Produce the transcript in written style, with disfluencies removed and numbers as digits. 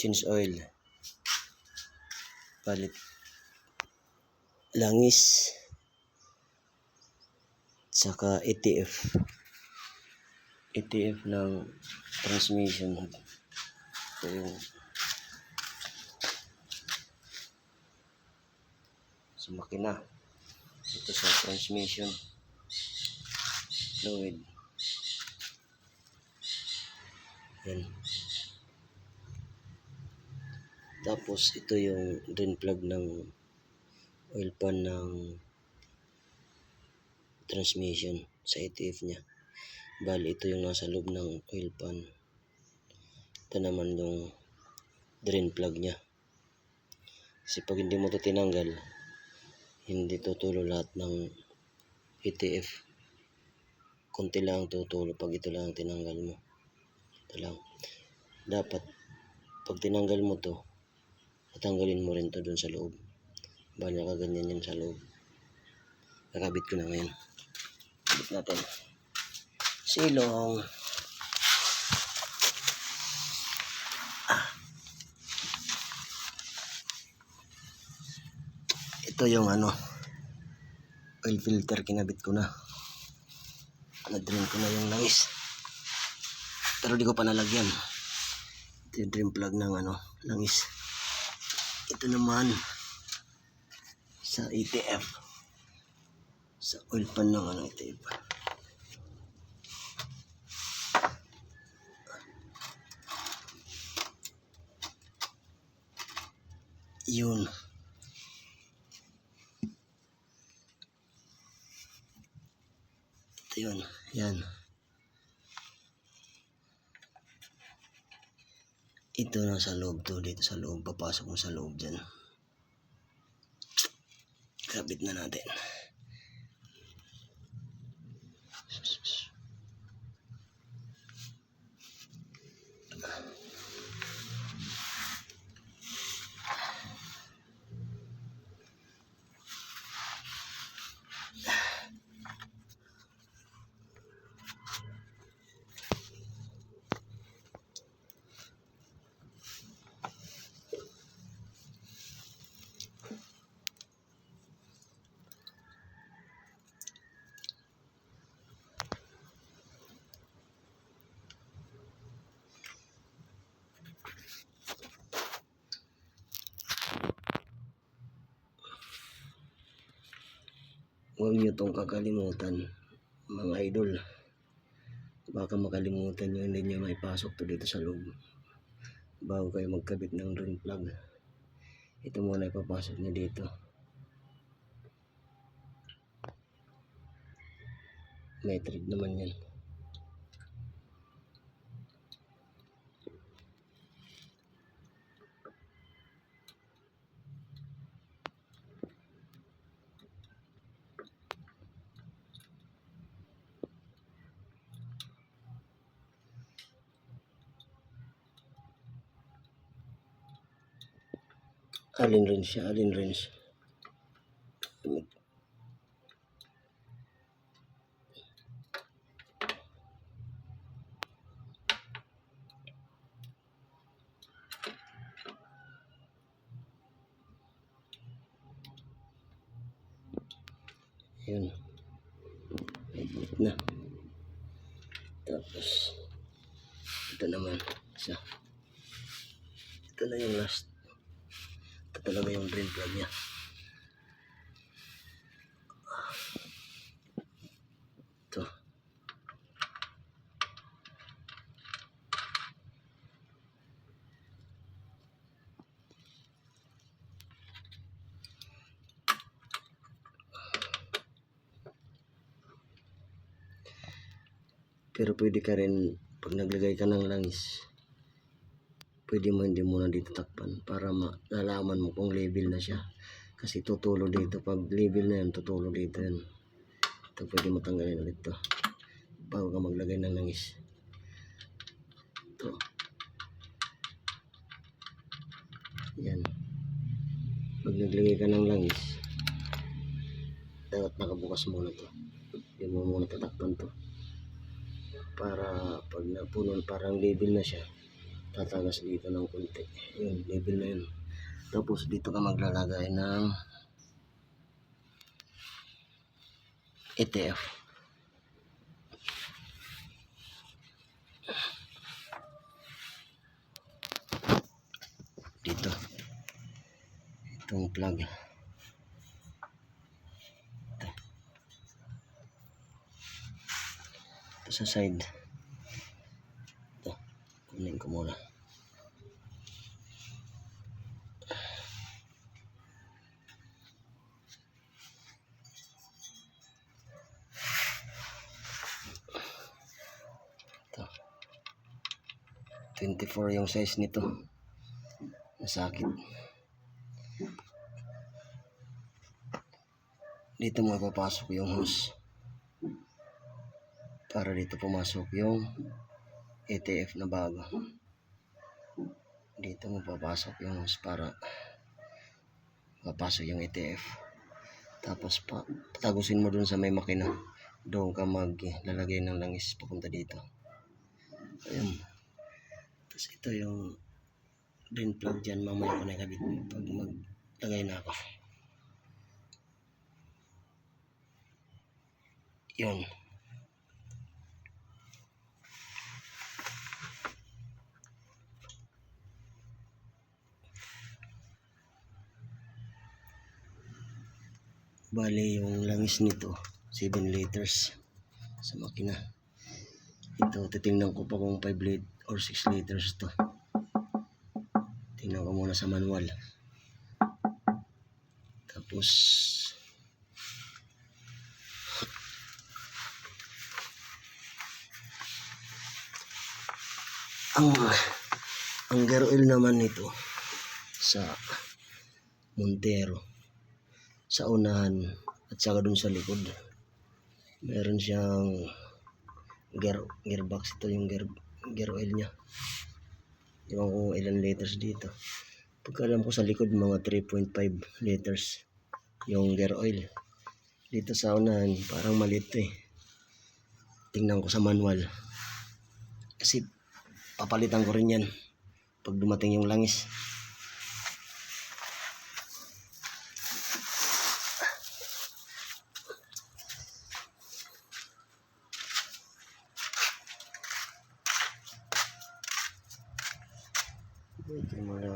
change oil, palit langis, saka ETF ng transmission. Ito yung sa makina, ito sa transmission fluid. Yan. Tapos ito yung drain plug ng oil pan ng transmission sa ETF nya. Bali ito yung nasa loob ng oil pan. Ito naman yung drain plug nya. Kasi pag hindi mo ito tinanggal, hindi tutulo lahat ng ETF. Konti lang tutulo pag ito lang tinanggal mo. Ito lang. Dapat pag tinanggal mo to, tatanggalin mo rin to dun sa loob. Bali nakaganyan yan sa loob. Nakabit ko na ngayon. Kabit natin. Silong. Ito yung oil filter, kinabit ko na. Na-drain ko na yung langis. Pero di ko pa nalagyan. Ito yung drain plug ng langis. Ito naman sa ETF. Sa oil pan ng ETF. Yun. Ito yun. Yan. Ito na sa loob to. Dito sa loob. Papasok mo sa loob dyan. Kabit na natin. Huwag nyo itong kakalimutan, mga idol. Baka makalimutan nyo, hindi nyo maipasok to dito sa loob. Bago kayo magkabit ng drain plug, ito muna ipapasok nyo dito. May thread naman yan. Allen wrench siya, Allen wrench. Yun. Edit na. Tapos ito naman isa. Ito na yung last. Ito talaga yung drain plug nya. Ito. Pero pwede ka rin, pag naglagay ka ng langis, pwede mo hindi muna dito takpan para malalaman mo kung level na siya. Kasi tutulo dito. Pag level na yan, tutulo dito yan. Ito pwede mo tanggalin ulit ito bago ka maglagay ng langis. Ito. Yan. Pag naglagay ka ng langis, dapat nakabukas muna ito. Hindi mo muna tatakpan ito. Para pag napuno, parang level na siya, tatagas dito ng konti. Yun, level na yun. Tapos dito ka maglalagay ng ETF. Dito. Itong plug. Ito. Ito sa side. Ito. Kunin ko muna. Ito. 24 yung size nito. Nasakit. Dito mo ipapasok yung hose. Para dito pumasok yung ETF na bago. Dito mo papasok yung hose para papasok yung ETF. Tapos patagusin mo dun sa may makina. Doon ka maglalagay ng langis papunta dito. Ayun. Tapos ito yung drain plug dyan. Mamaya ko na ikabit pag maglagay na ako. Yun. Bali yung langis nito 7 liters sa makina. Ito titingnan ko pa kung 5 or 6 liters to. Tingnan ko muna sa manual. Tapos ang gear oil naman nito sa Montero, sa unahan at saka dun sa likod, meron siyang gearbox. Ito yung gear oil nya. Ewan ko ilan liters dito. Pagkalam ko sa likod mga 3.5 liters yung gear oil. Dito sa unahan parang maliit eh. Tingnan ko sa manual. Kasi papalitan ko rin yan pag dumating yung langis. Ito yung mga